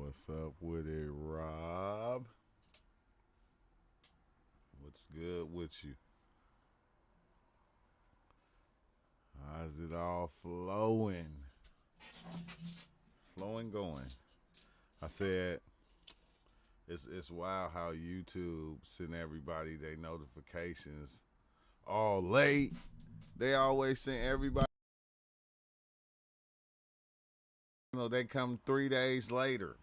What's up with it, Rob? What's good with you? How's it all flowing? Flowing, going. I said it's wild how YouTube send everybody their notifications all late. They always send everybody. They come 3 days later.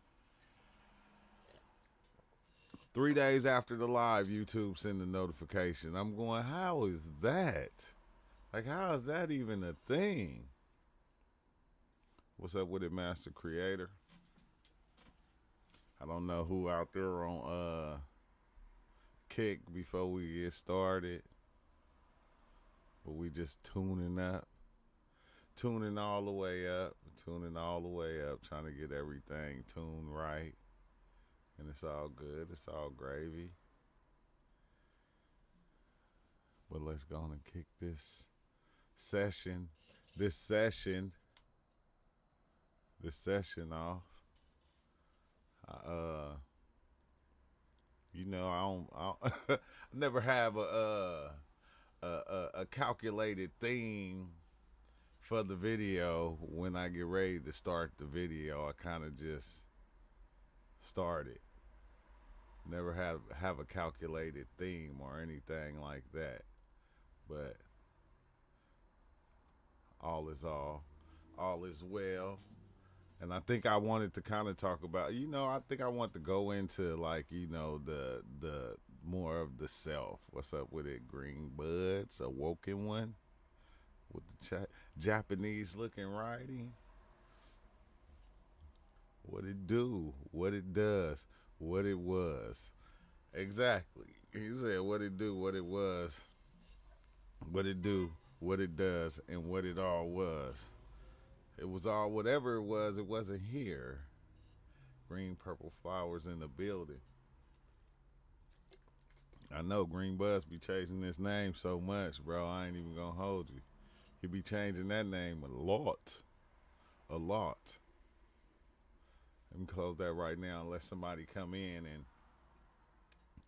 3 days after the live, YouTube send the notification. I'm going, how is that? Like, how is that even a thing? What's up with it, Master Creator? I don't know who out there on Kick before we get started, but we just tuning all the way up, trying to get everything tuned right, and it's all good. It's all gravy. But let's go on and kick session, this session, this session off. Uh, I never have a calculated theme for the video. When I get ready to start the video, I kind of just start it. Never have a calculated theme or anything like that. But all is all is well. And I think I wanted to kind of talk about, I think I want to go into like, the more of the self. What's up with it, Green Buds, Awoken One, with the Japanese looking writing. What it do, what it does, what it was. Exactly. He said what it do, what it was, what it do, what it does, and what it all was. It was all whatever it wasn't here. Green, purple flowers in the building. I know Green Buzz be changing this name so much, bro. I ain't even gonna hold you. He be changing that name a lot. A lot. Let me close that right now and let somebody come in and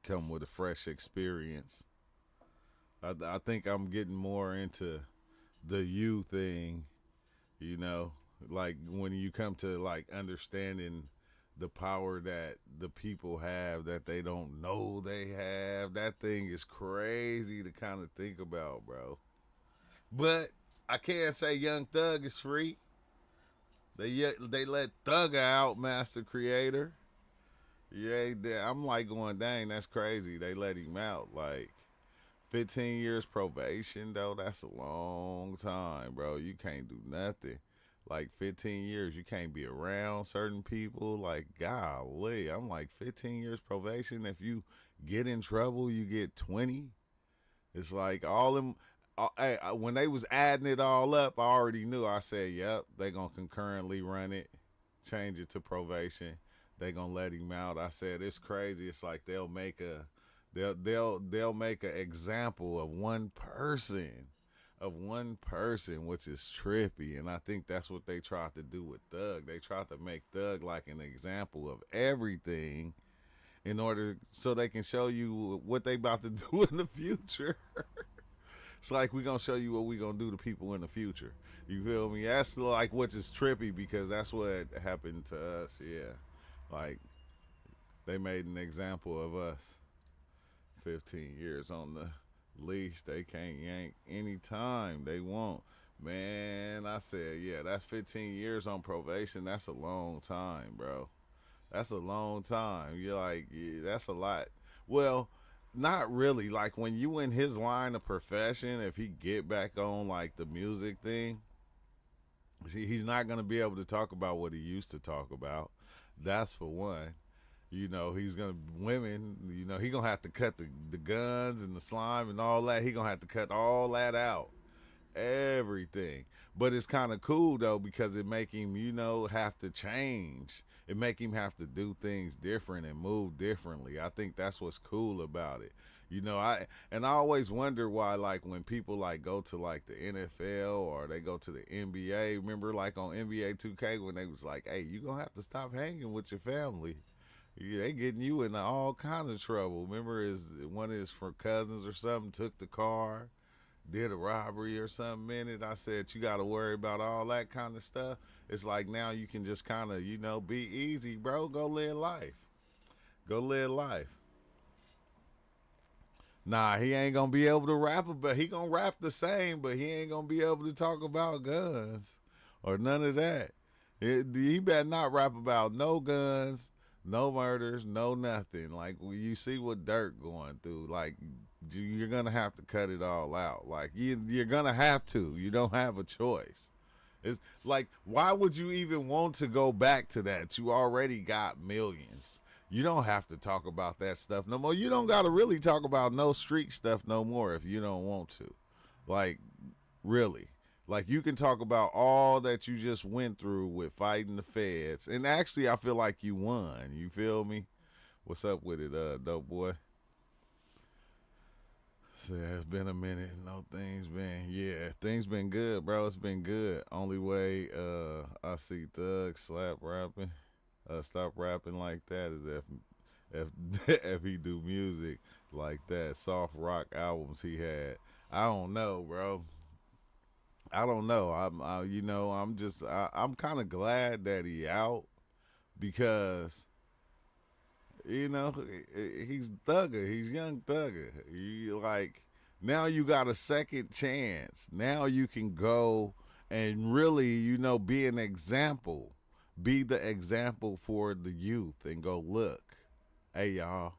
come with a fresh experience. I think I'm getting more into the you thing, you know, like when you come to like understanding the power that the people have that they don't know they have. That thing is crazy to kind of think about, bro. But I can't say Young Thug is free. They let Thug out, Master Creator. Yeah, I'm like going, dang, that's crazy. They let him out. Like 15 years probation, though, that's a long time, bro. You can't do nothing. Like 15 years, you can't be around certain people. Like, golly, I'm like 15 years probation. If you get in trouble, you get 20. It's like all them. When they was adding it all up, I already knew. I said, "Yep, they gonna concurrently run it, change it to probation. They gonna let him out." I said, "It's crazy. It's like they'll make an example of one person, which is trippy." And I think that's what they tried to do with Thug. They tried to make Thug like an example of everything in order so they can show you what they about to do in the future. It's like we gonna show you what we gonna do to people in the future. You feel me? That's like which is trippy because that's what happened to us. Yeah, like they made an example of us. 15 years on the leash. They can't yank anytime they want. Man, I said, yeah, that's 15 years on probation. That's a long time, bro. That's a long time. You're like, yeah, that's a lot. Well, not really. Like when you in his line of profession, if he get back on like the music thing, he's not gonna be able to talk about what he used to talk about. That's for one. He's gonna women. He gonna have to cut the guns and the slime and all that. He gonna have to cut all that out, everything. But it's kind of cool though because it make him, have to change. It make him have to do things different and move differently. I think that's what's cool about it. I always wonder why, like, when people like go to like the NFL or they go to the NBA. Remember, like on NBA 2K when they was like, "Hey, you gonna have to stop hanging with your family. Yeah, they getting you in all kind of trouble." Remember, is one of his for cousins or something took the car, did a robbery or something in it. I said you got to worry about all that kind of stuff. It's like now you can just kind of be easy, bro. Go live life. Go live life. Nah, he ain't gonna be able to rap about. He gonna rap the same, but he ain't gonna be able to talk about guns or none of that. He better not rap about no guns, no murders, no nothing. Like when you see what Dirk going through, like you're gonna have to cut it all out. Like you're gonna have to. You don't have a choice. It's like, why would you even want to go back to that? You already got millions. You don't have to talk about that stuff no more. You don't got to really talk about no street stuff no more if you don't want to. Like, really. Like, you can talk about all that you just went through with fighting the feds. And actually, I feel like you won. You feel me? What's up with it, dope boy? So it's been a minute. No, things been good, bro. It's been good. Only way I see Thug slap rapping, stop rapping like that is if if he do music like that, soft rock albums he had. I don't know, bro. I don't know. I'm kind of glad that he out because he's Thugger. He's young Thugger. You like now you got a second chance. Now you can go and really, be an example. Be the example for the youth and go, look, hey y'all,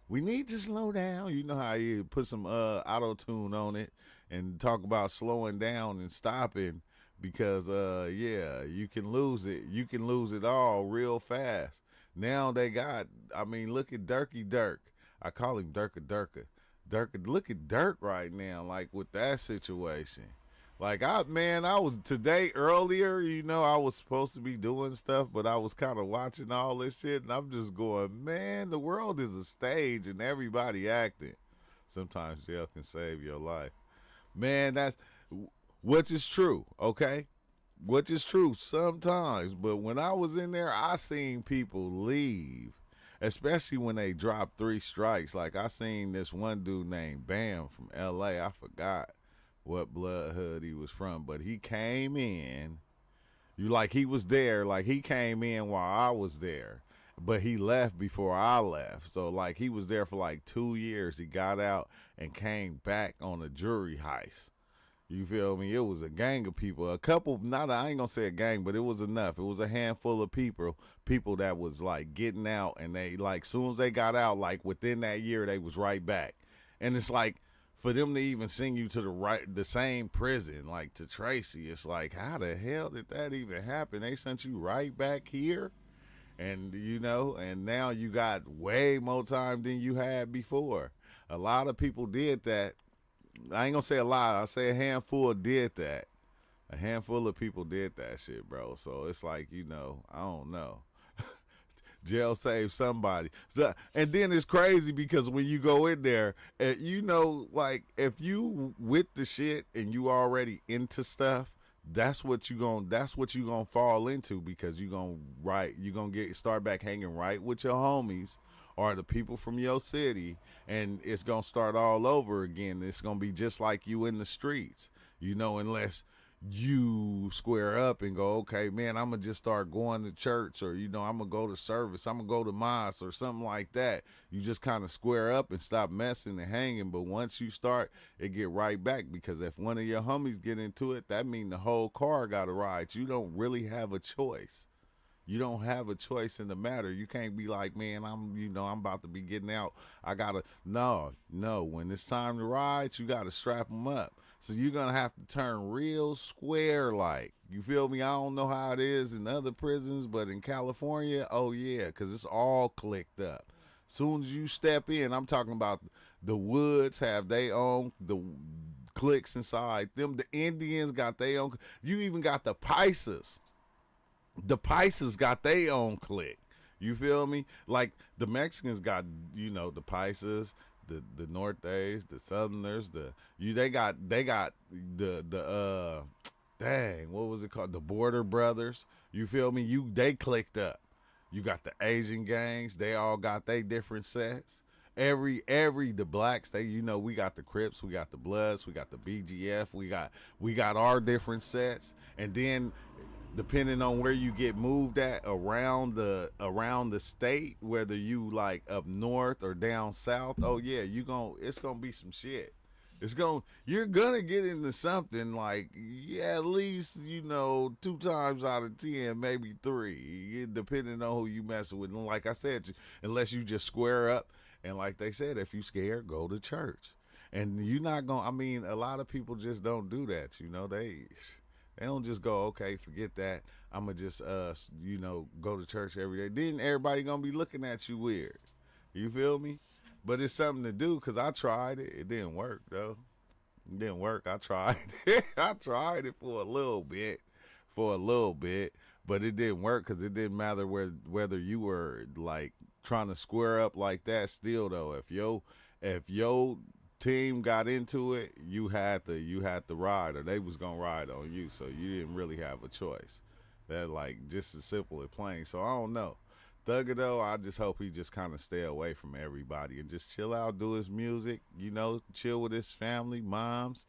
we need to slow down. You know how you put some auto tune on it and talk about slowing down and stopping because you can lose it. You can lose it all real fast. Now they got, look at Dirky Dirk. I call him Dirka Dirka. Dirk, look at Dirk right now, like with that situation. Like I was today earlier, I was supposed to be doing stuff, but I was kind of watching all this shit and I'm just going, man, the world is a stage and everybody acting. Sometimes jail can save your life. Man, that's which is true, okay? Which is true sometimes, but when I was in there, I seen people leave, especially when they dropped 3 strikes. Like I seen this one dude named Bam from LA. I forgot what blood hood he was from, but he came in. He was there, like he came in while I was there, but he left before I left. So like he was there for like 2 years. He got out and came back on a jewelry heist. You feel me? It was a gang of people. A couple, I ain't gonna say a gang, but it was enough. It was a handful of people that was like getting out, and they like soon as they got out, like within that year, they was right back. And it's like for them to even send you to the same prison, like to Tracy, it's like how the hell did that even happen? They sent you right back here, and and now you got way more time than you had before. A lot of people did that. I ain't gonna say a lot. I say a handful did that. A handful of people did that shit, bro. So it's like, I don't know. Jail saved somebody. So, and then it's crazy because when you go in there, like if you with the shit and you already into stuff, that's what you gonna fall into because you gonna start back hanging right with your homies or the people from your city, and it's gonna start all over again. It's gonna be just like you in the streets, unless you square up and go, okay, man, I'm gonna just start going to church, or I'm gonna go to service, I'm gonna go to mosque or something like that. You just kind of square up and stop messing and hanging. But once you start, it get right back, because if one of your homies get into it, that mean the whole car got to ride. You don't really have a choice. You don't have a choice in the matter. You can't be like, man, I'm about to be getting out. I gotta, no. When it's time to ride, you gotta strap them up. So you're gonna have to turn real square like. You feel me? I don't know how it is in other prisons, but in California, oh yeah, because it's all clicked up. Soon as you step in, I'm talking about the Woods have their own, the cliques inside them. The Indians got their own. You even got the Paisas. The Paisas got their own clique. You feel me? Like the Mexicans got, the Paisas. the Northers, the Southerners, they got the dang, what was it called? The Border Brothers. You feel me? They clicked up. You got the Asian gangs. They all got their different sets. The blacks, we got the Crips, we got the Bloods, we got the BGF, we got our different sets. And then depending on where you get moved at around the state, whether you like up north or down south, oh yeah, it's gonna be some shit. You're gonna get into something like, yeah, at least 2 times out of 10, maybe 3, depending on who you messing with. And like I said, unless you just square up, and like they said, if you scared, go to church. And you're not gonna. I mean, a lot of people just don't do that. They don't just go, okay, forget that. I'ma just go to church every day. Then everybody gonna be looking at you weird. You feel me? But it's something to do, because I tried it. It didn't work, though. It didn't work. I tried it. I tried it for a little bit. But it didn't work, because it didn't matter whether you were, like, trying to square up like that. Still, though, if your team got into it, you had to ride, or they was going to ride on you. So you didn't really have a choice. That, like, just as simple as playing. So I don't know. Thugger, though, I just hope he just kind of stay away from everybody and just chill out, do his music, chill with his family, moms,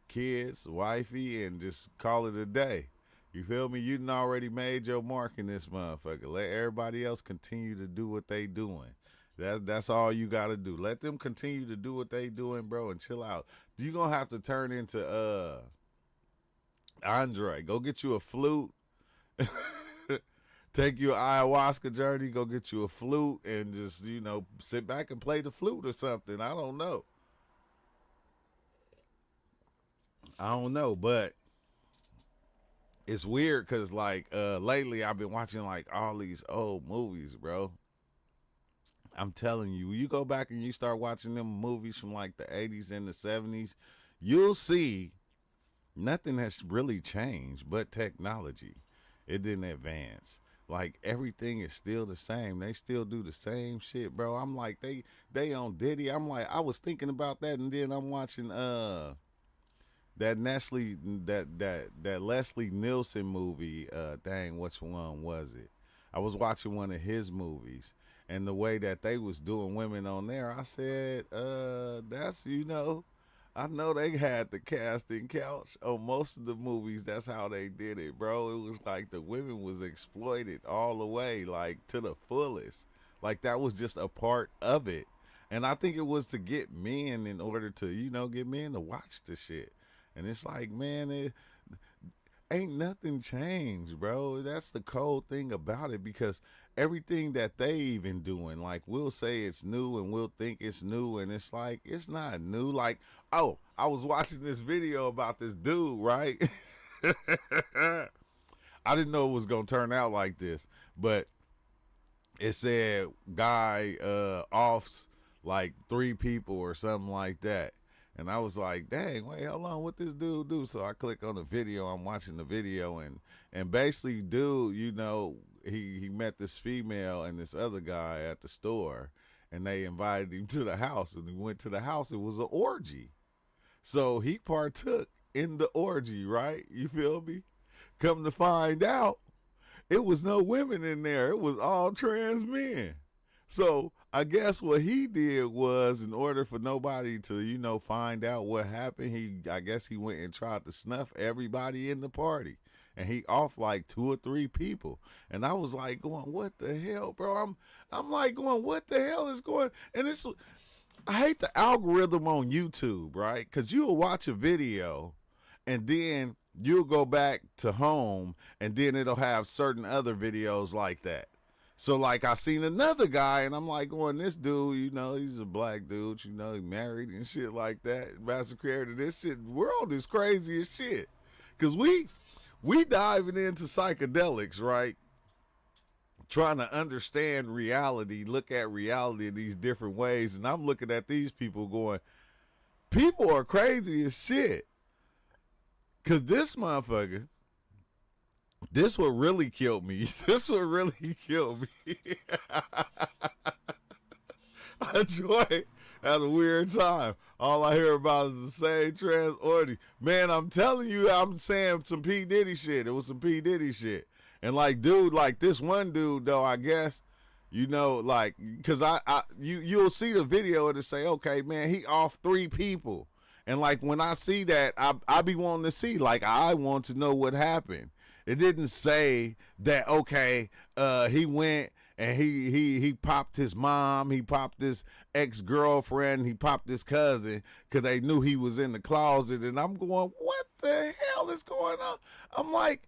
kids, wifey, and just call it a day. You feel me? You done already made your mark in this motherfucker. Let everybody else continue to do what they doing. That's all you got to do. Let them continue to do what they doing, bro, and chill out. You going to have to turn into Andre. Go get you a flute. Take your ayahuasca journey, go get you a flute, and just, sit back and play the flute or something. I don't know, but it's weird because, like, lately I've been watching, like, all these old movies, bro. I'm telling you, you go back and you start watching them movies from, like, the 80s and the 70s, you'll see nothing has really changed but technology. It didn't advance. Like, everything is still the same. They still do the same shit, bro. I'm like, they on Diddy. I'm like, I was thinking about that, and then I'm watching that Leslie Nielsen movie. Dang, which one was it? I was watching one of his movies, and the way that they was doing women on there, I said, that's, I know they had the casting couch on most of the movies. That's how they did it, bro. It was like the women was exploited all the way, like, to the fullest. Like, that was just a part of it. And I think it was to get men in order to, get men to watch the shit. And it's like, man, ain't nothing changed, bro. That's the cold thing about it, because everything that they even doing, like, we'll say it's new and we'll think it's new, and it's like, it's not new. Like, oh, I was watching this video about this dude, right? I didn't know it was gonna turn out like this, but it said guy offs like 3 people or something like that. And I was like, dang, wait, hold on, what this dude do? So I click on the video, I'm watching the video, and basically, dude, he met this female and this other guy at the store, and they invited him to the house. When he went to the house, it was an orgy. So he partook in the orgy, right? You feel me? Come to find out, it was no women in there. It was all trans men. So I guess what he did was, in order for nobody to, find out what happened, I guess he went and tried to snuff everybody in the party. And he off like 2 or 3 people. And I was like going, what the hell, bro? I'm like going, what the hell is going? And I hate the algorithm on YouTube, right? Because you'll watch a video and then you'll go back to home and then it'll have certain other videos like that. So, like, I seen another guy, and I'm like going, this dude, he's a black dude, he married and shit like that, massacred. This shit, world is crazy as shit. Because we diving into psychedelics, right? Trying to understand reality, look at reality in these different ways. And I'm looking at these people going, people are crazy as shit. Because this motherfucker, this what really killed me. This what really killed me. That's a weird time. All I hear about is the same trans orgy. Man, I'm telling you, I'm saying some P. Diddy shit. It was some P. Diddy shit. And like, dude, like this one dude though, I guess, you know, like, cause you'll see the video and it say, okay, man, he off 3 people. And like when I see that, I be wanting to see, like, I want to know what happened. It didn't say that, okay, he went and he popped his mom, he popped his ex-girlfriend, he popped his cousin because they knew he was in the closet. And I'm going, what the hell is going on? I'm like,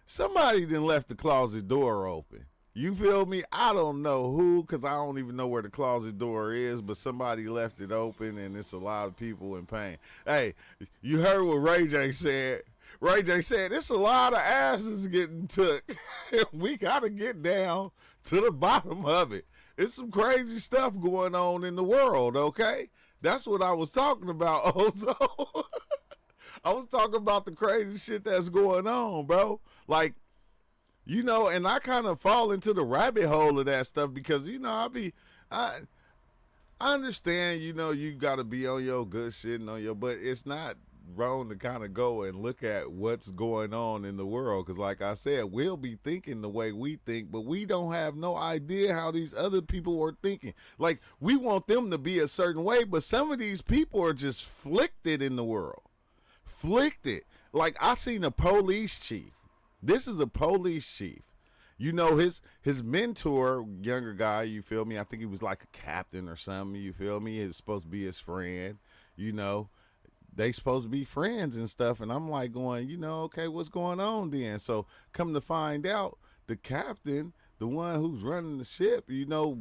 somebody done left the closet door open. You feel me? I don't know who, because I don't even know where the closet door is, but somebody left it open, and it's a lot of people in pain. Hey, you heard what Ray J said. Ray J said, it's a lot of asses getting took. We got to get down to the bottom of it. It's some crazy stuff going on in the world, okay? That's what I was talking about, Ozo. I was talking about the crazy shit that's going on, bro. Like, you know, and I kind of fall into the rabbit hole of that stuff because, you know, I understand, you know, you got to be on your good shit and on your, but it's not wrong to kind of go and look at what's going on in the world. Because like I said, we'll be thinking the way we think, but we don't have no idea how these other people are thinking. Like, we want them to be a certain way, but some of these people are just flicked in the world. Flicked. Like, I seen a police chief. This is a police chief. You know, his mentor, younger guy, you feel me? I think he was like a captain or something, you feel me? He's supposed to be his friend, you know. They supposed to be friends and stuff. And I'm like going, you know, okay, what's going on then? So come to find out, the captain, the one who's running the ship, you know,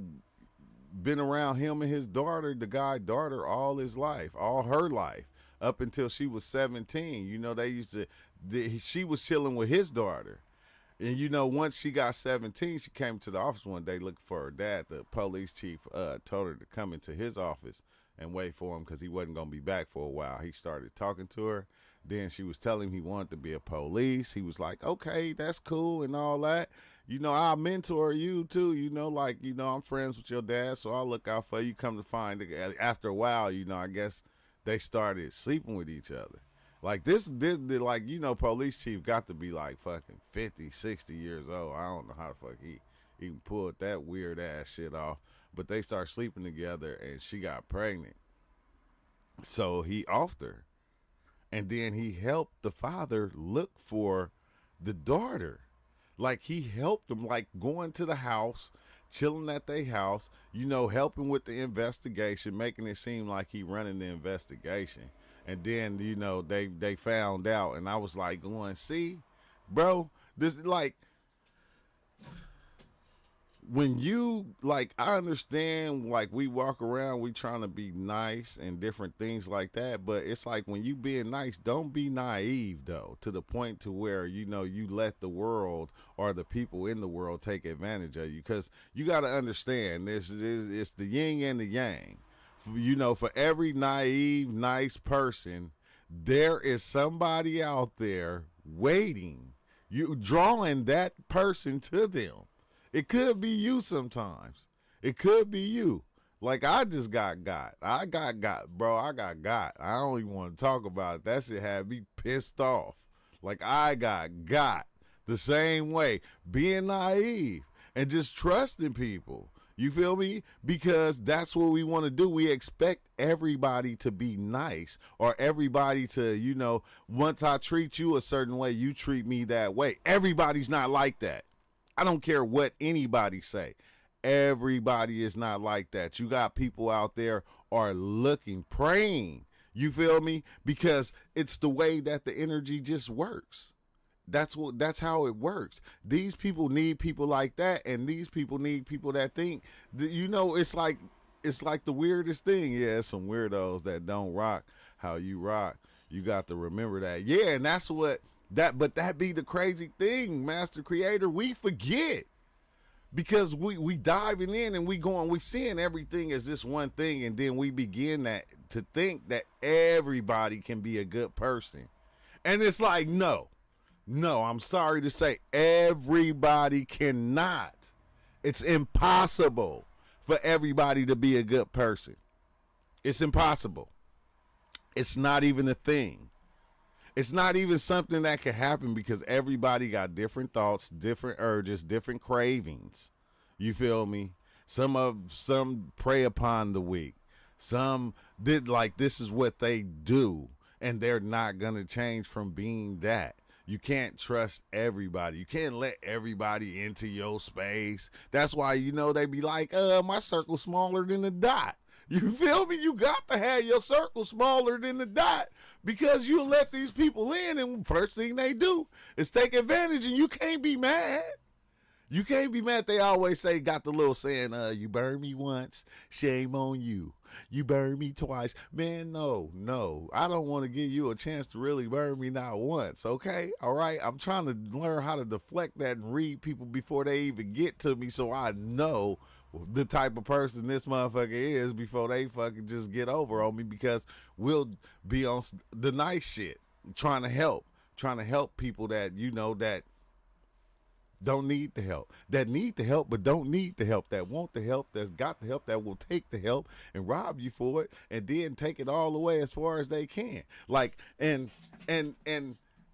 been around him and his daughter, the guy's daughter, all his life, all her life, up until she was 17. You know, they used to, she was chilling with his daughter. And, you know, once she got 17, she came to the office one day looking for her dad. The police chief told her to come into his office and wait for him because he wasn't going to be back for a while. He started talking to her. Then she was telling him he wanted to be a police. He was like, okay, that's cool and all that. You know, I'll mentor you too. You know, like, you know, I'm friends with your dad, so I'll look out for you. Come to find, after a while, you know, I guess they started sleeping with each other. Like this, like, you know, police chief got to be like fucking 50, 60 years old. I don't know how the fuck he even pulled that weird ass shit off. But they start sleeping together and she got pregnant. So he offed her. And then he helped the father look for the daughter. Like, he helped them, like, going to the house, chilling at their house, you know, helping with the investigation, making it seem like he running the investigation. And then, you know, they found out, and I was like going, see, bro, this, like, when you, like, I understand, like, we walk around, we trying to be nice and different things like that, but it's like when you being nice, don't be naive, though, to the point to where, you know, you let the world or the people in the world take advantage of you, because you got to understand, it's the yin and the yang. You know, for every naive, nice person, there is somebody out there waiting, you drawing that person to them. It could be you sometimes. It could be you. Like, I just got. I got, bro. I got. I don't even want to talk about it. That shit had me pissed off. Like, I got the same way. Being naive and just trusting people. You feel me? Because that's what we want to do. We expect everybody to be nice, or everybody to, you know, once I treat you a certain way, you treat me that way. Everybody's not like that. I don't care what anybody say. Everybody is not like that. You got people out there are looking, praying. You feel me? Because it's the way that the energy just works. That's how it works. These people need people like that, and these people need people that think that, you know, it's like the weirdest thing. Yeah, some weirdos that don't rock how you rock. You got to remember that. Yeah, and that's what but that be the crazy thing, Master Creator. We forget. Because we diving in and we seeing everything as this one thing, and then we begin to think that everybody can be a good person. And it's like, no, I'm sorry to say, everybody cannot. It's impossible for everybody to be a good person. It's impossible. It's not even a thing. It's not even something that can happen because everybody got different thoughts, different urges, different cravings. You feel me? Some prey upon the weak. Some did like this is what they do, and they're not gonna change from being that. You can't trust everybody. You can't let everybody into your space. That's why they be like, my circle's smaller than a dot. You feel me? You got to have your circle smaller than the dot because you let these people in, and first thing they do is take advantage, and you can't be mad. You can't be mad. They always say, got the little saying, you burn me once, shame on you. You burn me twice. Man, no. I don't want to give you a chance to really burn me not once, okay? All right? I'm trying to learn how to deflect that and read people before they even get to me so I know the type of person this motherfucker is before they fucking just get over on me, because we'll be on the nice shit trying to help people that that don't need the help, that need the help but don't need the help, that want the help, that's got the help, that will take the help and rob you for it and then take it all away as far as they can. Like and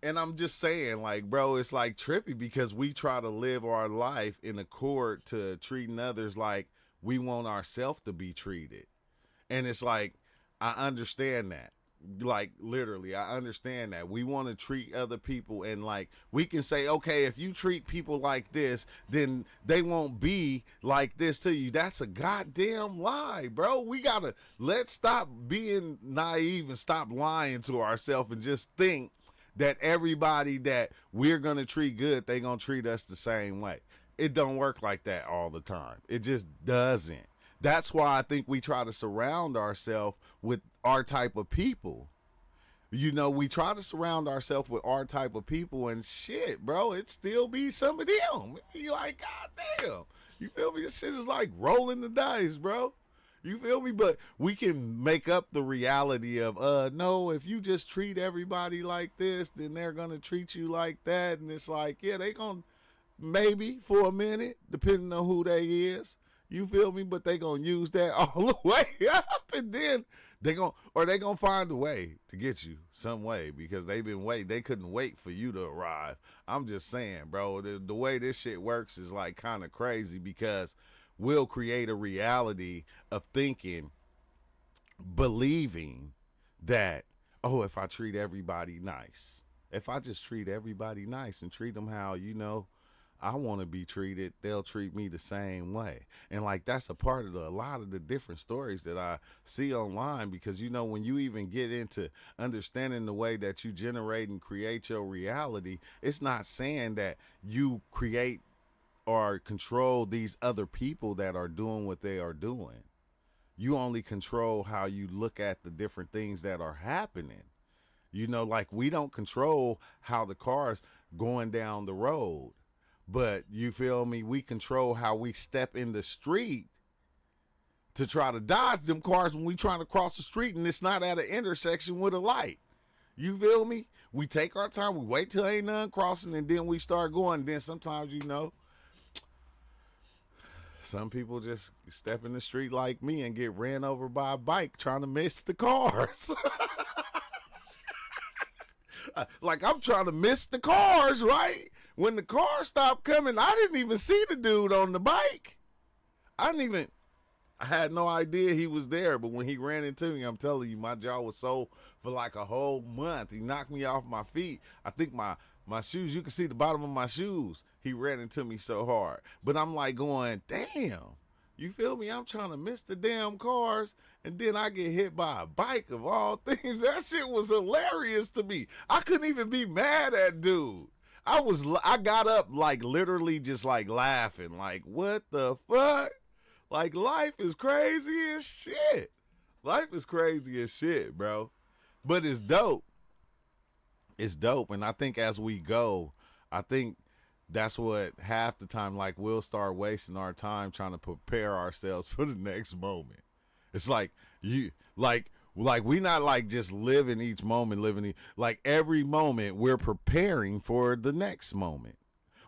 I'm just saying, like, bro, it's like trippy because we try to live our life in accord to treating others like we want ourselves to be treated. And it's like, I understand that. Like, literally, I understand that. We want to treat other people, and like, we can say, okay, if you treat people like this, then they won't be like this to you. That's a goddamn lie, bro. Let's stop being naive and stop lying to ourselves and just think that everybody that we're going to treat good, they going to treat us the same way. It don't work like that all the time. It just doesn't. That's why I think we try to surround ourselves with our type of people. We try to surround ourselves with our type of people, and shit, bro, it still be some of them. It be like, God damn. You feel me? This shit is like rolling the dice, bro. You feel me? But we can make up the reality of, no, if you just treat everybody like this, then they're going to treat you like that. And it's like, yeah, they going to maybe for a minute, depending on who they is. You feel me? But they going to use that all the way up, and then they going to find a way to get you some way because they couldn't wait for you to arrive. I'm just saying, bro, the way this shit works is like kind of crazy because we'll create a reality of thinking, believing that, oh, if I treat everybody nice, if I just treat everybody nice and treat them how, I want to be treated, they'll treat me the same way. And like, that's a part of a lot of the different stories that I see online, because, when you even get into understanding the way that you generate and create your reality, it's not saying that you create or control these other people that are doing what they are doing. You only control how you look at the different things that are happening. Like, we don't control how the car's going down the road, but you feel me? We control how we step in the street to try to dodge them cars when we trying to cross the street and it's not at an intersection with a light. You feel me? We take our time, we wait till ain't none crossing, and then we start going. And then sometimes, some people just step in the street like me and get ran over by a bike trying to miss the cars. Like, I'm trying to miss the cars, right? When the car stopped coming, I didn't even see the dude on the bike. I had no idea he was there, but when he ran into me, I'm telling you, my jaw was sore for like a whole month. He knocked me off my feet. I think my shoes, you can see the bottom of my shoes. He ran into me so hard. But I'm like going, damn, you feel me? I'm trying to miss the damn cars, and then I get hit by a bike of all things. That shit was hilarious to me. I couldn't even be mad at dude. I got up like literally just like laughing, like, what the fuck? Like, life is crazy as shit. Life is crazy as shit, bro. But it's dope. It's dope. And I think as we go, I think that's what half the time, like, we'll start wasting our time trying to prepare ourselves for the next moment. It's like we not like just living each moment, like every moment we're preparing for the next moment.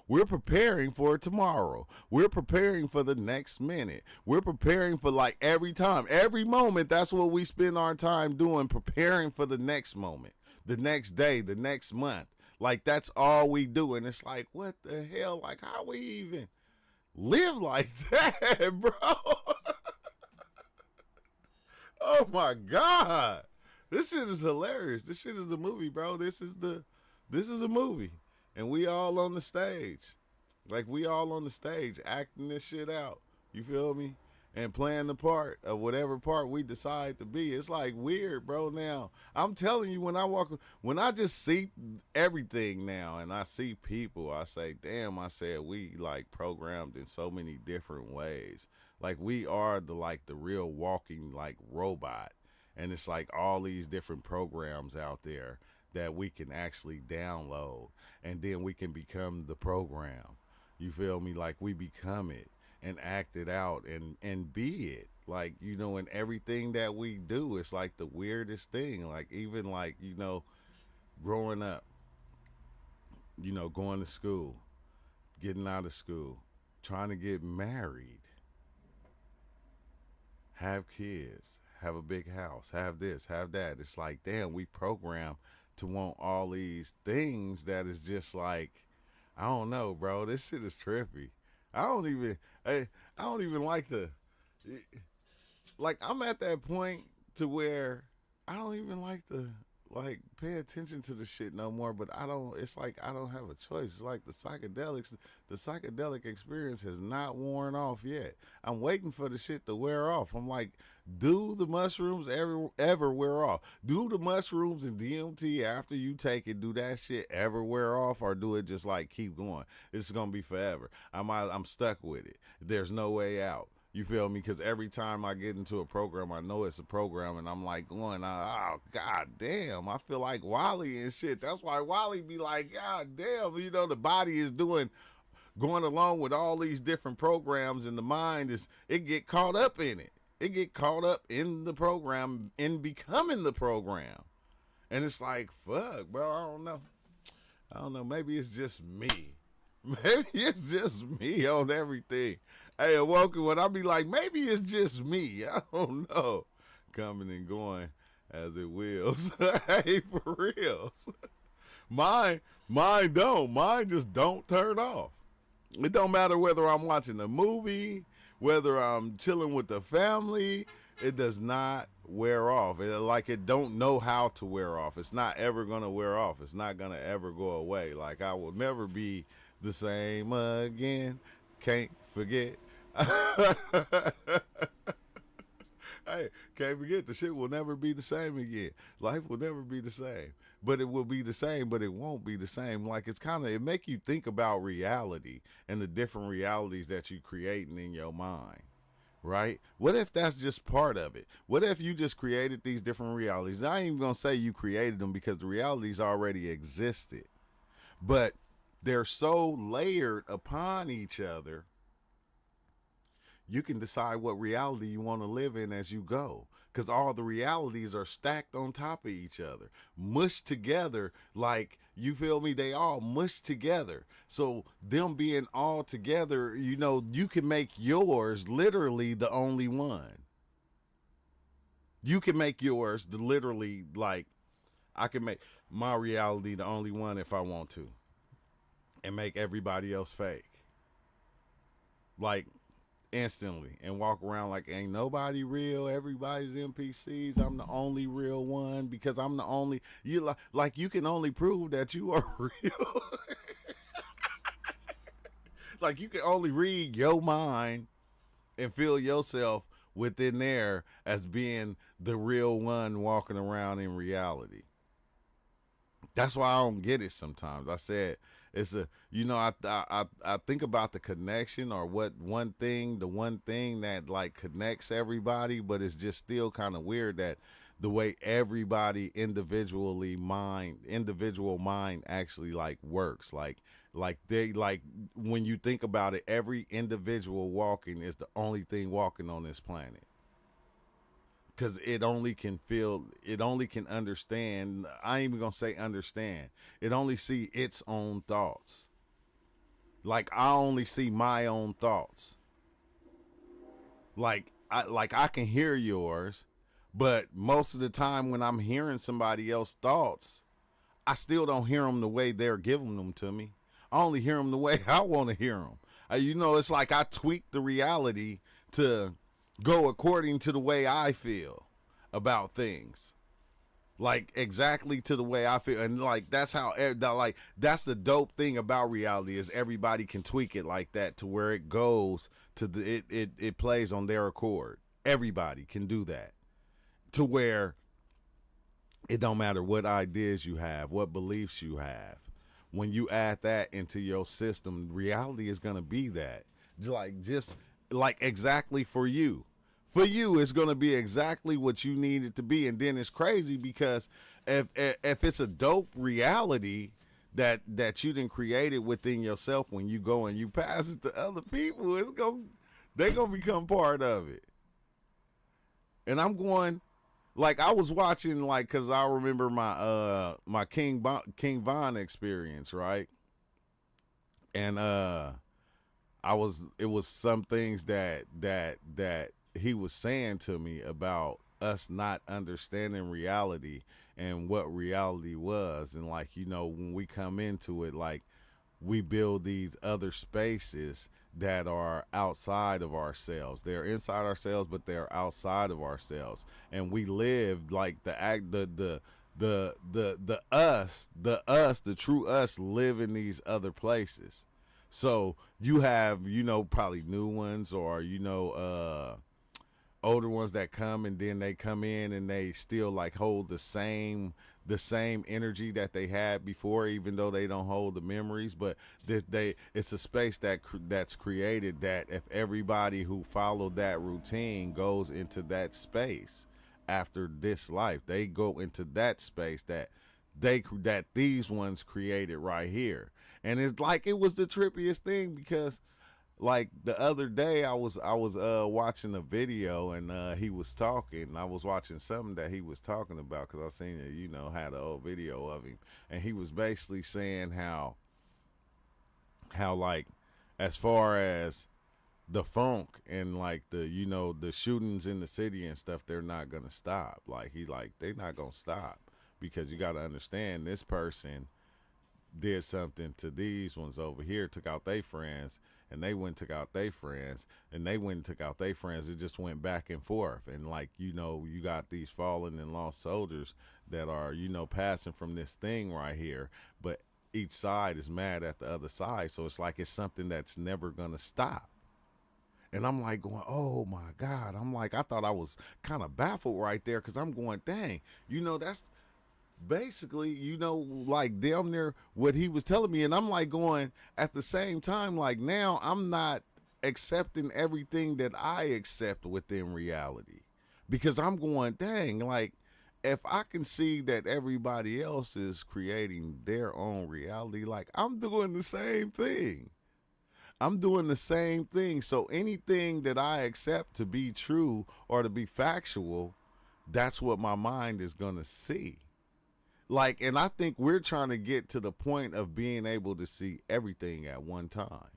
We're preparing for tomorrow. We're preparing for the next minute. We're preparing for like every time, every moment. That's what we spend our time doing, preparing for the next moment, the next day, the next month. Like that's all we do. And it's like, what the hell? Like, how we even live like that, bro? Oh my God. This shit is hilarious. This shit is a movie, bro. This is a movie. And we all on the stage. Like we all on the stage acting this shit out. You feel me? And playing the part of whatever part we decide to be. It's like weird, bro. Now, I'm telling you, when I just see everything now and I see people, I say, damn, I said we like programmed in so many different ways. Like we are the real walking like robot. And it's like all these different programs out there that we can actually download and then we can become the program. You feel me? Like we become it and act it out and be it. Like, you know, in everything that we do, it's like the weirdest thing. Like even like, you know, growing up, you know, going to school, getting out of school, trying to get married, have kids, have a big house, have this, have that. It's like, damn, we program to want all these things that is just like, I don't know, bro. This shit is trippy. I don't even, I don't even like the, like, I'm at that point to where I don't even like to, like, pay attention to the shit no more, but it's like, I don't have a choice. It's like the psychedelic experience has not worn off yet. I'm waiting for the shit to wear off. I'm like, do the mushrooms ever wear off? Do the mushrooms and DMT after you take it, do that shit ever wear off, or do it just like keep going? It's gonna be forever. I'm stuck with it. There's no way out. You feel me? Because every time I get into a program, I know it's a program, and I'm like going, oh, God damn, I feel like Wally and shit. That's why Wally be like, God damn, you know, the body is going along with all these different programs, and the mind it get caught up in it. It get caught up in the program, in becoming the program. And it's like, fuck, bro, I don't know. Maybe it's just me. Maybe it's just me on everything. Hey, welcome when I be like, maybe it's just me. I don't know. Coming and going as it wills. Hey, for reals. Mine don't. Mine just don't turn off. It don't matter whether I'm watching a movie, whether I'm chilling with the family. It does not wear off. It don't know how to wear off. It's not ever gonna wear off. It's not gonna ever go away. Like I will never be the same again. Can't forget. Hey, can't forget, the shit will never be the same again. Life will never be the same. But it will be the same, but it won't be the same. Like it make you think about reality and the different realities that you creating in your mind. Right? What if that's just part of it? What if you just created these different realities? I ain't even gonna say you created them because the realities already existed. But they're so layered upon each other, you can decide what reality you want to live in as you go. Because all the realities are stacked on top of each other, mushed together. Like, you feel me? They all mushed together. So them being all together, you know, you can make yours literally the only one. You can make yours literally, like, I can make my reality the only one if I want to, and make everybody else fake. Like, instantly, and walk around like ain't nobody real, everybody's NPCs. I'm the only real one because I'm the only, you like you can only prove that you are real. Like you can only read your mind and feel yourself within there as being the real one walking around in reality. That's why I don't get it sometimes. I said it's a, you know, I think about the connection, or what the one thing that like connects everybody, but it's just still kind of weird that the way everybody individual mind actually like works. Like they, like when you think about it, every individual walking is the only thing walking on this planet. Cause it only can understand. I ain't even gonna say understand. It only see its own thoughts. Like I only see my own thoughts. Like I can hear yours, but most of the time when I'm hearing somebody else's thoughts, I still don't hear them the way they're giving them to me. I only hear them the way I want to hear them. It's like I tweak the reality to go according to the way I feel about things. Like exactly to the way I feel, and like that's how like that's the dope thing about reality is everybody can tweak it like that to where it goes to it plays on their accord. Everybody can do that to where it don't matter what ideas you have, what beliefs you have. When you add that into your system, reality is gonna be that. Just like exactly for you. For you, it's gonna be exactly what you need it to be. And then it's crazy because if it's a dope reality that you didn't create it within yourself, when you go and you pass it to other people, they're gonna become part of it. And I'm going, like I was watching, like, cause I remember my King Von experience, right? And it was some things that he was saying to me about us not understanding reality and what reality was. And like, when we come into it, like we build these other spaces that are outside of ourselves. They're inside ourselves, but they're outside of ourselves. And we live like the true us live in these other places. So you have, probably new ones, or older ones that come, and then they come in and they still like hold the same energy that they had before, even though they don't hold the memories. But it's a space that's created, that if everybody who followed that routine goes into that space after this life, they go into that space that these ones created right here. And it's like it was the trippiest thing, because like the other day I was watching a video, and he was talking. I was watching something that he was talking about, because I seen it, had an old video of him, and he was basically saying how like, as far as the funk and like the shootings in the city and stuff, they're not gonna stop. Like they're not gonna stop, because you got to understand, this person did something to these ones over here, took out their friends, and they went and took out their friends, and they went and took out their friends. It just went back and forth. And like, you got these fallen and lost soldiers that are, passing from this thing right here, but each side is mad at the other side. So it's like it's something that's never gonna stop. And I'm like going, oh my God. I'm like, I thought I was kind of baffled right there, because I'm going, dang, that's basically, like damn near what he was telling me. And I'm like going, at the same time, like now I'm not accepting everything that I accept within reality, because I'm going, dang, like if I can see that everybody else is creating their own reality, like I'm doing the same thing. I'm doing the same thing. So anything that I accept to be true or to be factual, that's what my mind is going to see. Like, and I think we're trying to get to the point of being able to see everything at one time.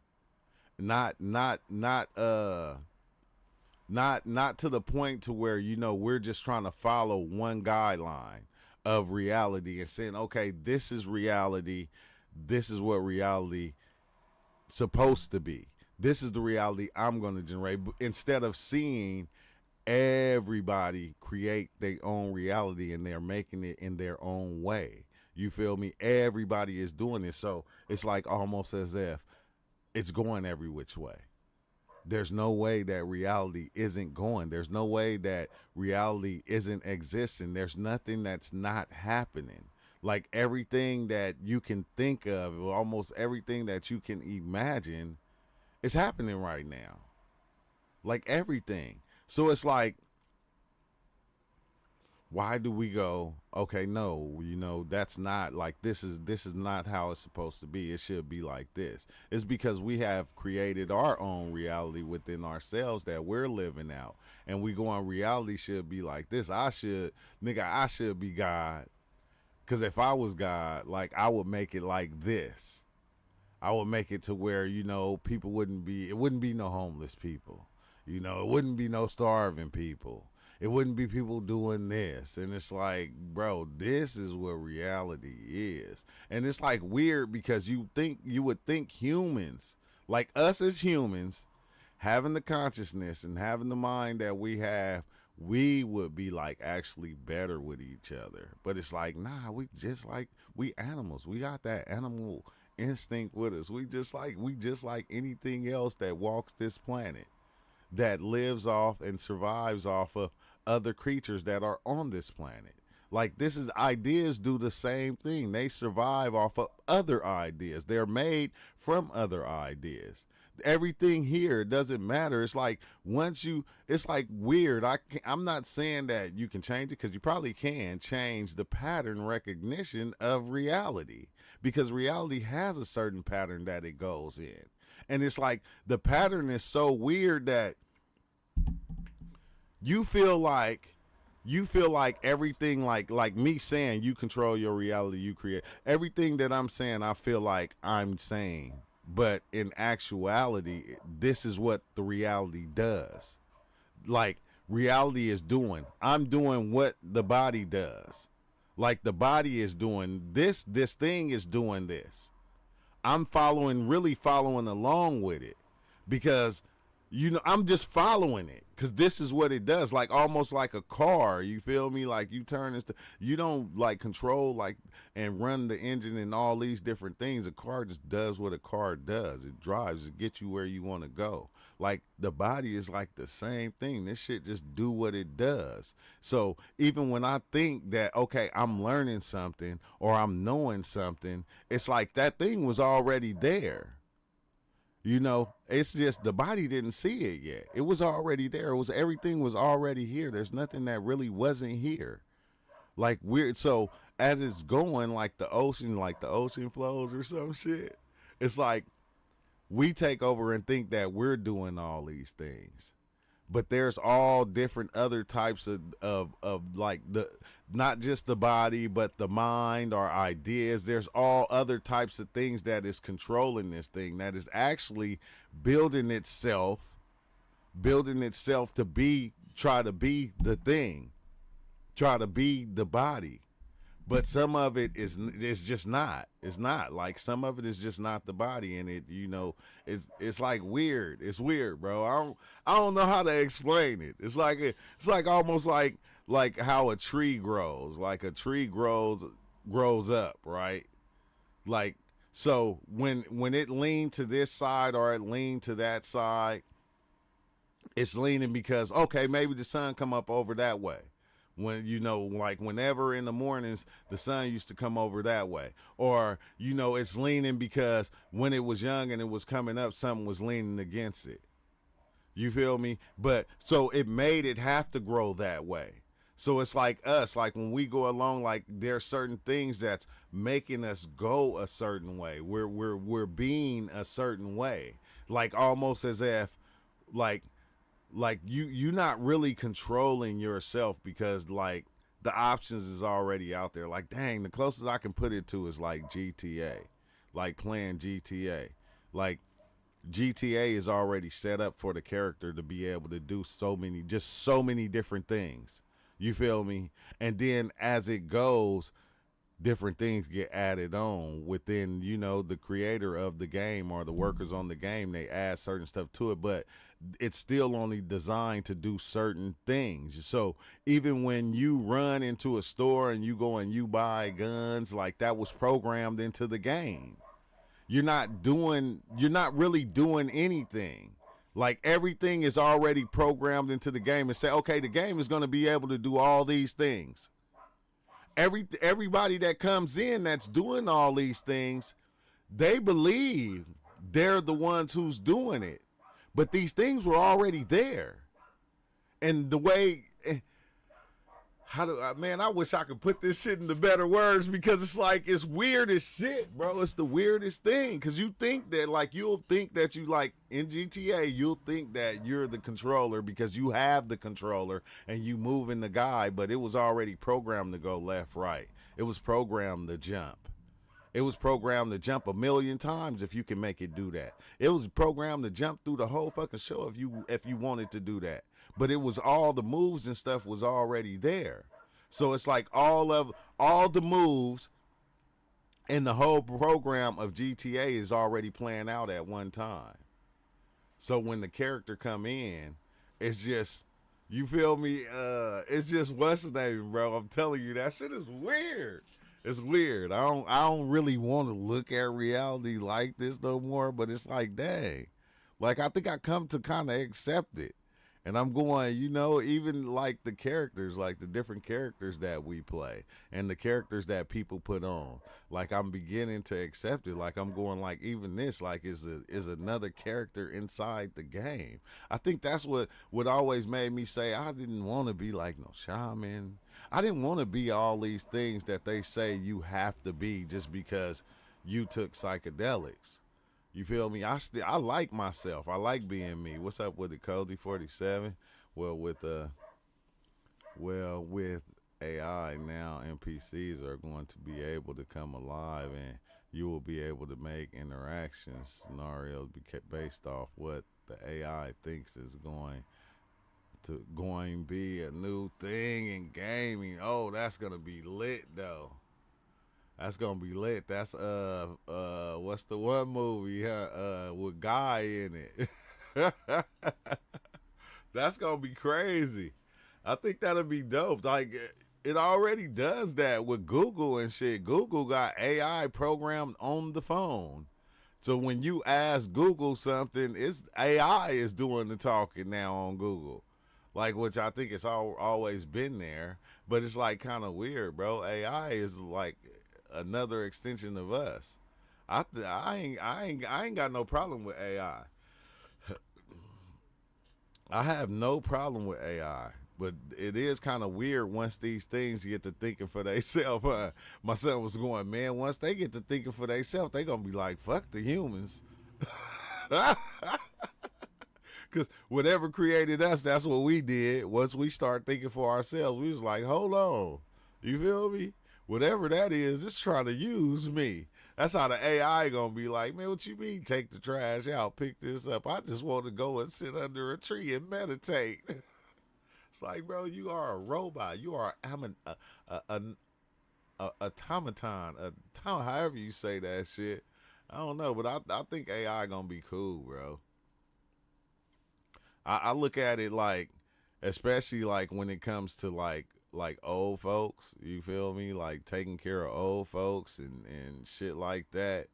Not to the point to where, we're just trying to follow one guideline of reality and saying, okay, this is reality. This is what reality supposed to be. This is the reality I'm going to generate. Instead of seeing everybody create their own reality, and they're making it in their own way. You feel me? Everybody is doing this. So it's like almost as if it's going every which way. There's no way that reality isn't going. There's no way that reality isn't existing. There's nothing that's not happening. Like everything that you can think of, almost everything that you can imagine, is happening right now. Like everything. So it's like, why do we go, okay, no, that's not like, this is not how it's supposed to be. It should be like this. It's because we have created our own reality within ourselves that we're living out. And we go on, reality should be like this. I should be God. Because if I was God, like I would make it like this. I would make it to where, you know, people wouldn't be, it wouldn't be no homeless people. You know, it wouldn't be no starving people. It wouldn't be people doing this. And it's like, bro, this is what reality is. And it's like weird because you would think humans, like us as humans, having the consciousness and having the mind that we have, we would be like actually better with each other. But it's like, nah, we animals. We got that animal instinct with us. We just like anything else that walks this planet, that lives off and survives off of other creatures that are on this planet. Like this is ideas do the same thing. They survive off of other ideas. They're made from other ideas. Everything here doesn't matter. It's like it's like weird. I'm not saying that you can change it, because you probably can change the pattern recognition of reality, because reality has a certain pattern that it goes in. And it's like the pattern is so weird that you feel like everything, like me saying you control your reality, you create everything that I'm saying, I feel like I'm saying, but in actuality this is what the reality does. Like reality is doing, I'm doing what the body does. Like the body is doing this thing is doing this. I'm really following along with it, because I'm just following it because this is what it does. Like almost like a car, you feel me? Like you turn this, you don't like control like and run the engine and all these different things. A car just does what a car does. It drives, it gets you where you want to go. Like the body is like the same thing. This shit just do what it does. So even when I think that, okay, I'm learning something or I'm knowing something, it's like that thing was already there. It's just the body didn't see it yet. It was already there. Everything was already here. There's nothing that really wasn't here. Like weird. So as it's going, like the ocean flows or some shit. It's like we take over and think that we're doing all these things. But there's all different other types of like not just the body, but the mind or ideas. There's all other types of things that is controlling this thing, that is actually building itself to try to be the thing, try to be the body. But some of it is just not. It's not. Like some of it is just not the body, and it's like weird. It's weird, bro. I don't know how to explain it. It's like almost like how a tree grows. Like a tree grows up, right? Like so when it leaned to this side or it leaned to that side, it's leaning because okay, maybe the sun come up over that way. When like whenever in the mornings the sun used to come over that way, or it's leaning because when it was young and it was coming up, something was leaning against it. You feel me? But so it made it have to grow that way. So it's like us, like when we go along, like there are certain things that's making us go a certain way. We're being a certain way, like almost as if like you're not really controlling yourself, because like the options is already out there. Like dang, the closest I can put it to is like GTA, like playing GTA. Like GTA is already set up for the character to be able to do so many different things. You feel me? And then as it goes, different things get added on within, the creator of the game or the workers on the game. They add certain stuff to it, but it's still only designed to do certain things. So even when you run into a store and you go and you buy guns, like that was programmed into the game. You're not really doing anything. Like everything is already programmed into the game and say, okay, the game is going to be able to do all these things. Everybody that comes in that's doing all these things, they believe they're the ones who's doing it. But these things were already there. And the way, I wish I could put this shit into better words, because it's like, it's weird as shit, bro. It's the weirdest thing. Because you think that, like, you'll think that you, like, in GTA, you'll think that you're the controller because you have the controller and you moving the guy, but it was already programmed to go left, right. It was programmed to jump. It was programmed to jump a million times if you can make it do that. It was programmed to jump through the whole fucking show if you wanted to do that. But it was all the moves and stuff was already there. So it's like all the moves and the whole program of GTA is already playing out at one time. So when the character come in, it's just you feel me? It's just what's his name, bro. I'm telling you, that shit is weird. It's weird. I don't really want to look at reality like this no more, but it's like, dang. Like I think I come to kind of accept it. And I'm going, even like the characters, like the different characters that we play and the characters that people put on. Like I'm beginning to accept it. Like I'm going, like even this, like is another character inside the game. I think that's what always made me say I didn't want to be like no shaman. I didn't want to be all these things that they say you have to be just because you took psychedelics. You feel me? I like myself. I like being me. What's up with the Cody 47? With AI now, NPCs are going to be able to come alive, and you will be able to make interaction scenarios based off what the AI thinks is going to be a new thing in gaming. Oh, that's gonna be lit though. That's gonna be lit. That's what's the one movie with Guy in it? That's gonna be crazy. I think that'll be dope. Like it already does that with Google and shit. Google got AI programmed on the phone. So when you ask Google something, it's AI is doing the talking now on Google. Like, which I think it's always been there, but it's like kind of weird, bro. AI is like another extension of us. I ain't got no problem with AI. I have no problem with AI, but it is kind of weird once these things get to thinking for themselves. My son was going, man, once they get to thinking for themselves, they gonna be like, fuck the humans. Because whatever created us, that's what we did. Once we start thinking for ourselves, we was like, hold on. You feel me? Whatever that is, it's trying to use me. That's how the AI gonna be like, man, what you mean take the trash out, pick this up? I just want to go and sit under a tree and meditate. It's like, bro, you are a robot. You are a automaton, however you say that shit. I don't know, but I think AI gonna be cool, bro. I look at it like, especially like when it comes to like old folks, you feel me? Like taking care of old folks and shit like that.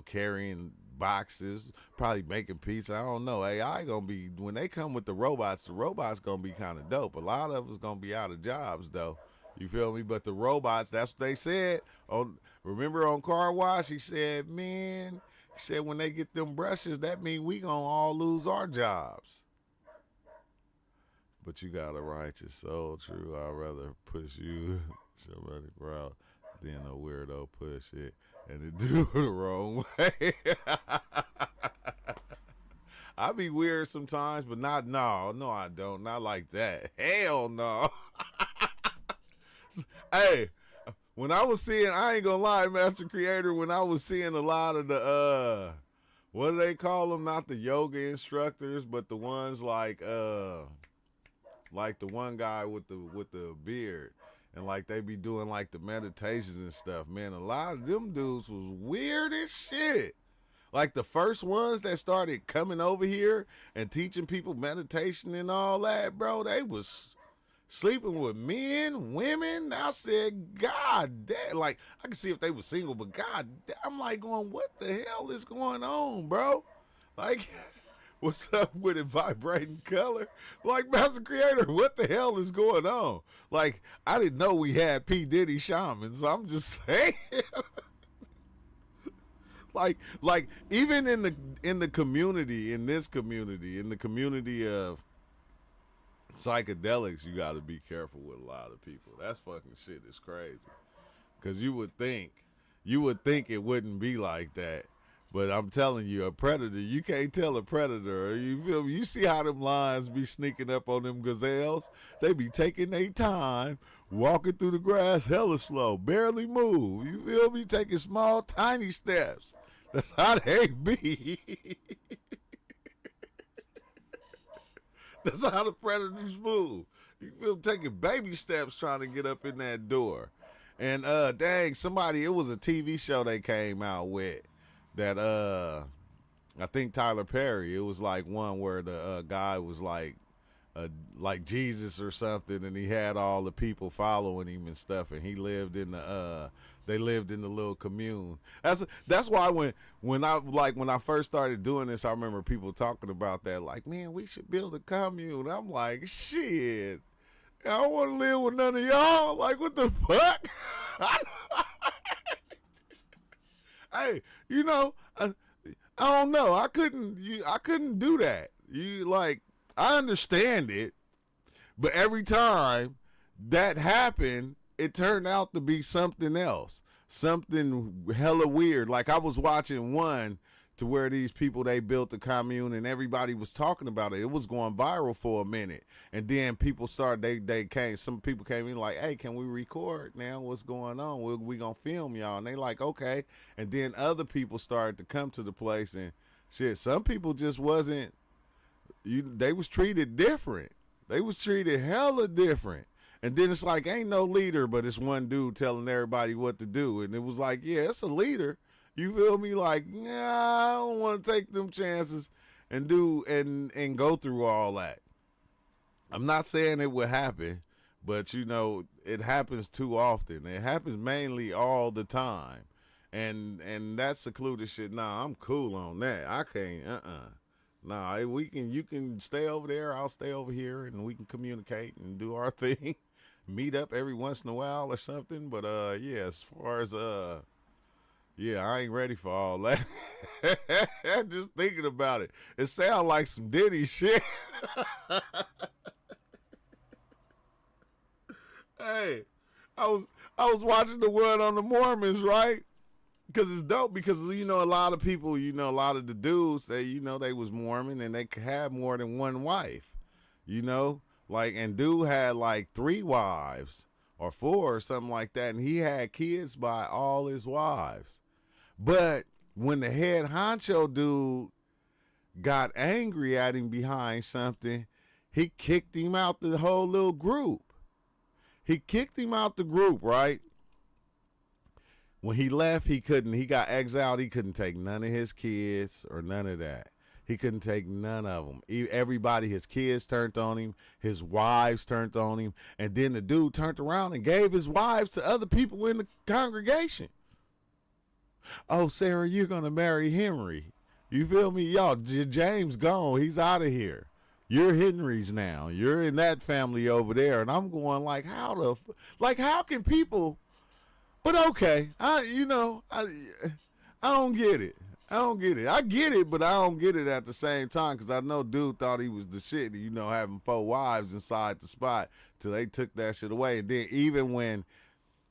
Carrying boxes, probably making pizza. I don't know. AI gonna be when they come with the robots gonna be kind of dope. A lot of us gonna be out of jobs though. You feel me? But the robots, that's what they said. Remember on Car Wash, he said, man, he said when they get them brushes, that mean we gonna all lose our jobs. But you got a righteous soul, true. I'd rather push you somebody proud than a weirdo push it and to do it the wrong way. I be weird sometimes, but no, I don't. Not like that. Hell no. Hey, when I was seeing, I ain't gonna lie, Master Creator, when I was seeing a lot of the what do they call them? Not the yoga instructors, but the ones like the one guy with the beard, and like they be doing like the meditations and stuff. Man, a lot of them dudes was weird as shit. Like the first ones that started coming over here and teaching people meditation and all that, bro, they was sleeping with men, women. I said, God damn. Like, I can see if they were single, but God damn, I'm like going, what the hell is going on, bro? Like, what's up with it, vibrating color? Like, Master Creator, what the hell is going on? Like, I didn't know we had P. Diddy shamans. So I'm just saying. like even in the community, in the community of psychedelics, you got to be careful with a lot of people. That's fucking shit is crazy. Cause you would think it wouldn't be like that. But I'm telling you, a predator, you can't tell a predator. You feel me? You see how them lions be sneaking up on them gazelles? They be taking their time, walking through the grass hella slow, barely move. You feel me? Taking small, tiny steps. That's how they be. That's how the predators move. You feel taking baby steps trying to get up in that door. And dang, somebody, it was a TV show they came out with that I think Tyler Perry. It was like one where the guy was like Jesus or something, and he had all the people following him and stuff, and he lived in the they lived in the little commune. That's why when I first started doing this, I remember people talking about that, like, man, we should build a commune. I'm like, shit, I don't want to live with none of y'all. Like, what the fuck? Hey, you know, I don't know. I couldn't do that. I understand it, but every time that happened, it turned out to be something else, something hella weird. Like, I was watching one to where these people, they built a commune and everybody was talking about it. It was going viral for a minute, and then people started. Some people came in like, "Hey, can we record now? What's going on? We gonna film y'all?" And they like, "Okay." And then other people started to come to the place, and shit. Some people just wasn't. They was treated different. They was treated hella different. And then it's like, ain't no leader, but it's one dude telling everybody what to do. And it was like, yeah, it's a leader. You feel me? Like, nah, I don't want to take them chances and go through all that. I'm not saying it would happen, but you know, it happens too often. It happens mainly all the time. And that secluded shit, nah, I'm cool on that. I can't, Nah, you can stay over there, I'll stay over here, and we can communicate and do our thing. Meet up every once in a while or something. But yeah, as far as yeah, I ain't ready for all that. Just thinking about it. It sounds like some Diddy shit. Hey, I was watching the one on the Mormons, right? Because it's dope, because you know, a lot of people, you know, a lot of the dudes, they was Mormon and they could have more than one wife, you know, like, and dude had like 3 wives or 4 or something like that, and he had kids by all his wives. But when the head honcho dude got angry at him behind something, he kicked him out the whole little group. He kicked him out the group, right? When he left, he got exiled. He couldn't take none of his kids or none of that. He couldn't take none of them. Everybody, his kids turned on him. His wives turned on him. And then the dude turned around and gave his wives to other people in the congregation. Oh, Sarah, you're going to marry Henry. You feel me? Y'all, James gone. He's out of here. You're Henry's now. You're in that family over there. And I'm going like, how can people... But okay, I don't get it. I get it, but I don't get it at the same time, because I know dude thought he was the shit, you know, having 4 wives inside the spot till they took that shit away. And then even when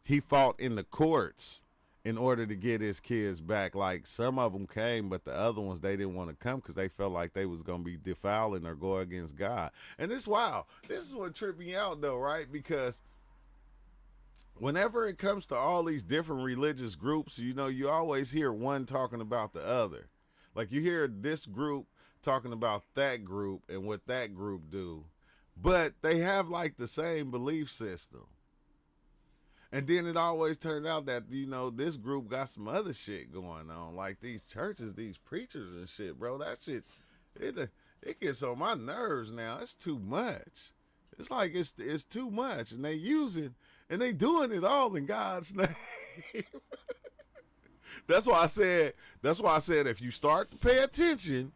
he fought in the courts in order to get his kids back, like, some of them came, but the other ones, they didn't want to come because they felt like they was going to be defiling or go against God. And this is what tripped me out though, right? Because whenever it comes to all these different religious groups, you know, you always hear one talking about the other. Like, you hear this group talking about that group and what that group do, but they have like the same belief system. And then it always turned out that, you know, this group got some other shit going on, like these churches, these preachers and shit, bro. That shit, it gets on my nerves now. It's too much. It's like it's too much, and they doing it all in God's name. That's why I said if you start to pay attention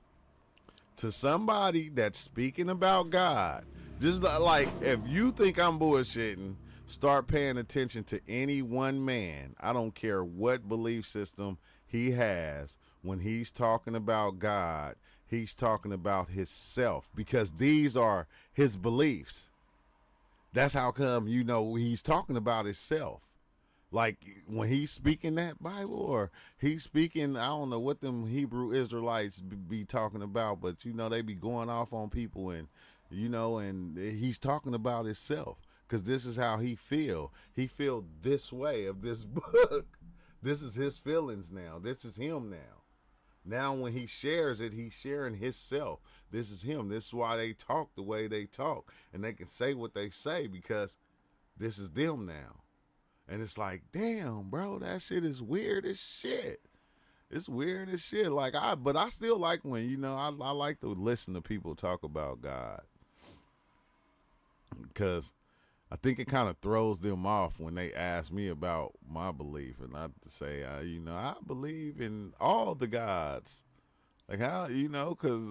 to somebody that's speaking about God, just like, if you think I'm bullshitting, start paying attention to any one man. I don't care what belief system he has. When he's talking about God, he's talking about himself, because these are his beliefs. That's how come, you know, he's talking about himself. Like when he's speaking that Bible, or he's speaking, I don't know what them Hebrew Israelites be talking about, but they be going off on people, and and he's talking about himself, because this is how he feel. He feel this way of this book. This is his feelings now. This is him now. Now when he shares it, he's sharing himself. This is him. This is why they talk the way they talk, and they can say what they say, because this is them now. And it's like, damn, bro, that shit is weird as shit. It's weird as shit. But I still like when, I like to listen to people talk about God. Because I think it kind of throws them off when they ask me about my belief. And I say, I believe in all the gods. Like how, because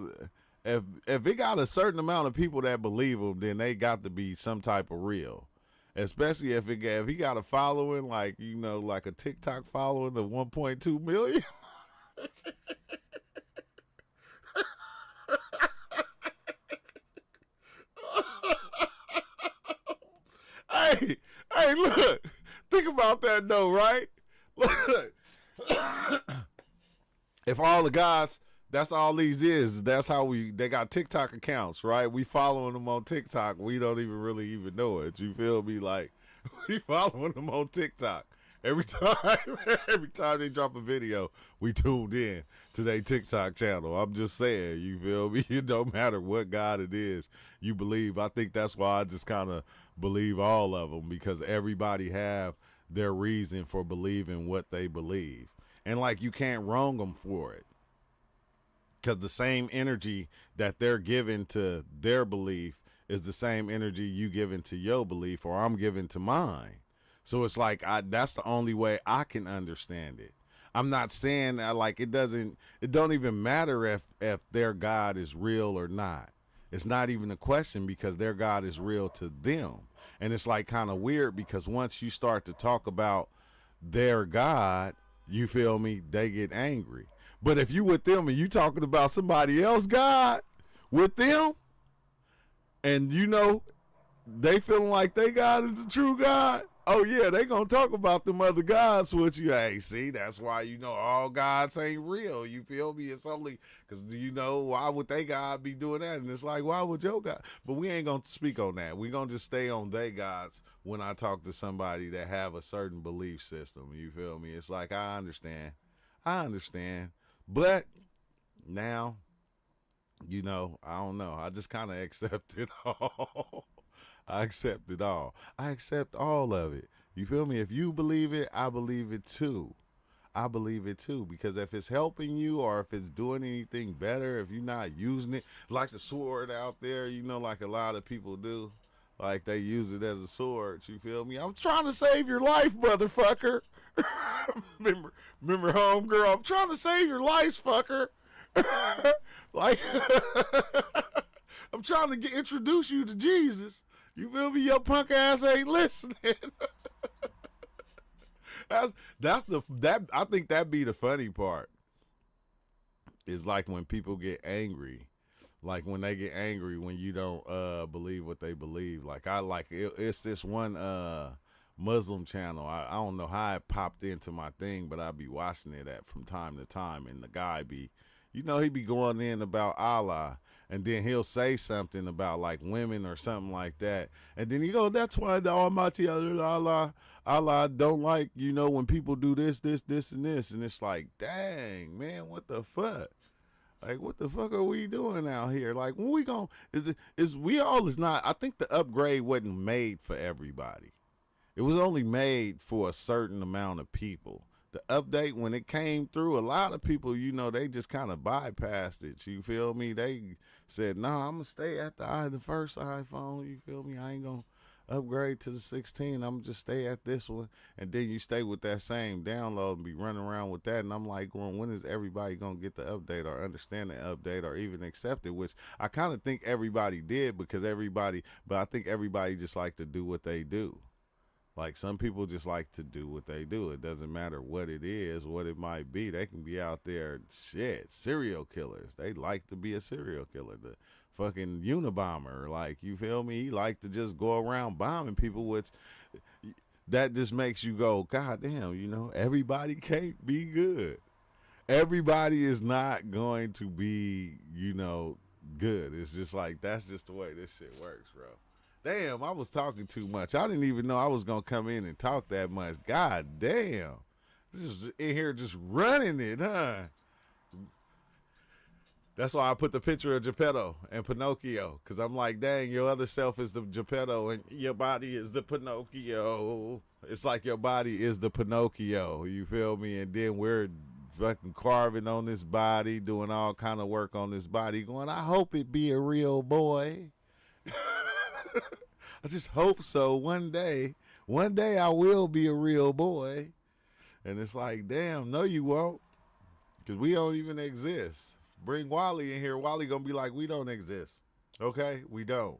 if it got a certain amount of people that believe them, then they got to be some type of real. Especially if he got a following, like a TikTok following of 1.2 million. hey, look, think about that though, right? Look, if all the guys, that's all these is. That's how they got TikTok accounts, right? We following them on TikTok. We don't even really know it. You feel me? Like, we following them on TikTok. Every time they drop a video, we tuned in to their TikTok channel. I'm just saying, you feel me? It don't matter what God it is you believe. I think that's why I just kind of believe all of them, because everybody have their reason for believing what they believe. And like, you can't wrong them for it. Because the same energy that they're giving to their belief is the same energy you giving to your belief, or I'm giving to mine. So it's like, that's the only way I can understand it. I'm not saying that, like, it don't even matter if their God is real or not. It's not even a question, because their God is real to them. And it's like kind of weird, because once you start to talk about their God, you feel me, they get angry. But if you with them and you talking about somebody else God with them, and they feeling like they God is the true God, oh yeah, they gonna talk about them other gods with you. Hey, see, that's why all gods ain't real. You feel me? It's only because why would they God be doing that? And it's like, why would your God? But we ain't gonna speak on that. We gonna just stay on they gods when I talk to somebody that have a certain belief system. You feel me? It's like, I understand. But now, I don't know. I just kind of accept it all. I accept it all. I accept all of it. You feel me? If you believe it, I believe it too. Because if it's helping you, or if it's doing anything better, if you're not using it like the sword out there, like a lot of people do, like they use it as a sword. You feel me? I'm trying to save your life, motherfucker. remember homegirl, I'm trying to save your life, fucker. Like, I'm trying to introduce you to Jesus. You feel me? Your punk ass ain't listening. I think that be the funny part. Is like when people get angry. Like when they get angry when you don't believe what they believe. Like it's this one Muslim channel. I don't know how it popped into my thing, but I be watching it from time to time, and the guy be, he be going in about Allah, and then he'll say something about like women or something like that, and then he go, that's why the Almighty Allah don't like, when people do this, and this, and it's like, dang, man, what the fuck? Like, what the fuck are we doing out here? Like, when we gon' is not, I think the upgrade wasn't made for everybody. It was only made for a certain amount of people. The update, when it came through, a lot of people, they just kind of bypassed it. You feel me? They said, nah, I'm going to stay at the first iPhone. You feel me? I ain't going to upgrade to the 16. I'm just stay at this one. And then you stay with that same download and be running around with that. And I'm like, well, when is everybody going to get the update or understand the update or even accept it? Which I kind of think everybody did, but I think everybody just like to do what they do. Like, some people just like to do what they do. It doesn't matter what it is, what it might be. They can be out there, serial killers. They like to be a serial killer. The fucking Unabomber, like, you feel me? He like to just go around bombing people, which that just makes you go, God damn, you know, everybody can't be good. Everybody is not going to be, you know, good. It's just like that's just the way this shit works, bro. Damn, I was talking too much. I didn't even know I was gonna come in and talk that much. God damn. This is in here just running it, huh? That's why I put the picture of Geppetto and Pinocchio, because I'm like, dang, your other self is the Geppetto and your body is the Pinocchio. It's like your body is the Pinocchio, you feel me? And then we're fucking carving on this body, doing all kind of work on this body, going, I hope it be a real boy. I just hope so. One day I will be a real boy. And it's like, damn, no, you won't, because we don't even exist. Bring Wally in here. Wally gonna be like, we don't exist. Okay? We don't.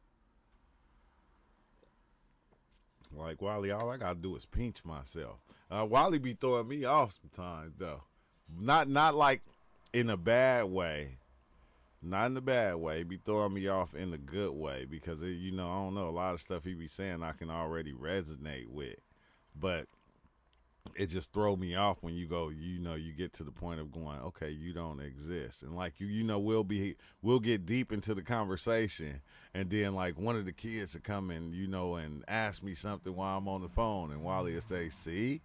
Like, Wally, all I gotta do is pinch myself. Wally be throwing me off sometimes, though. Not like in a bad way. Not in a bad way. He be throwing me off in a good way, because, you know, I don't know, a lot of stuff he be saying I can already resonate with. But it just throw me off when you go, you know, you get to the point of going, okay, you don't exist. And like, you know, we'll get deep into the conversation, and then like one of the kids will come in, you know, and ask me something while I'm on the phone, and Wally will say, see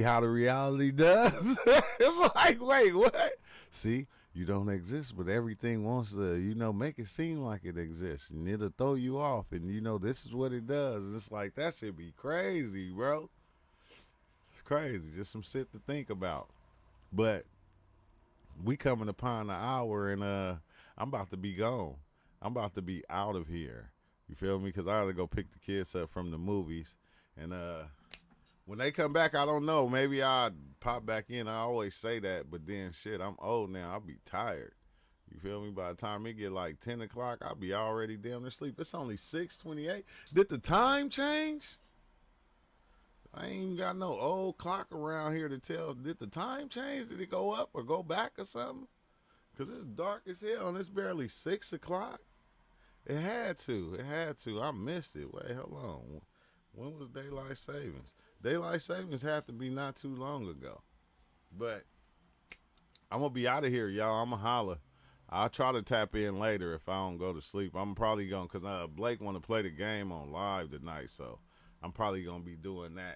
how the reality does. It's like, wait, what? See, you don't exist, but everything wants to, you know, make it seem like it exists, and it'll throw you off, and you know, this is what it does. And it's like, that should be crazy, bro. Crazy, just some shit to think about. But we coming upon the hour, and I'm about to be gone. I'm about to be out of here. You feel me? Because I gotta go pick the kids up from the movies, and when they come back, I don't know. Maybe I'll pop back in. I always say that, but then shit, I'm old now. I'll be tired. You feel me? By the time it get like 10 o'clock, I'll be already damn near asleep. It's only 6:28. Did the time change? I ain't even got no old clock around here to tell. Did the time change? Did it go up or go back or something? Because it's dark as hell and it's barely 6 o'clock. It had to. It had to. I missed it. Wait, hold on. When was daylight savings? Daylight savings had to be not too long ago. But I'm going to be out of here, y'all. I'm going to holler. I'll try to tap in later if I don't go to sleep. I'm probably going to, because Blake want to play the game on live tonight, so I'm probably going to be doing that.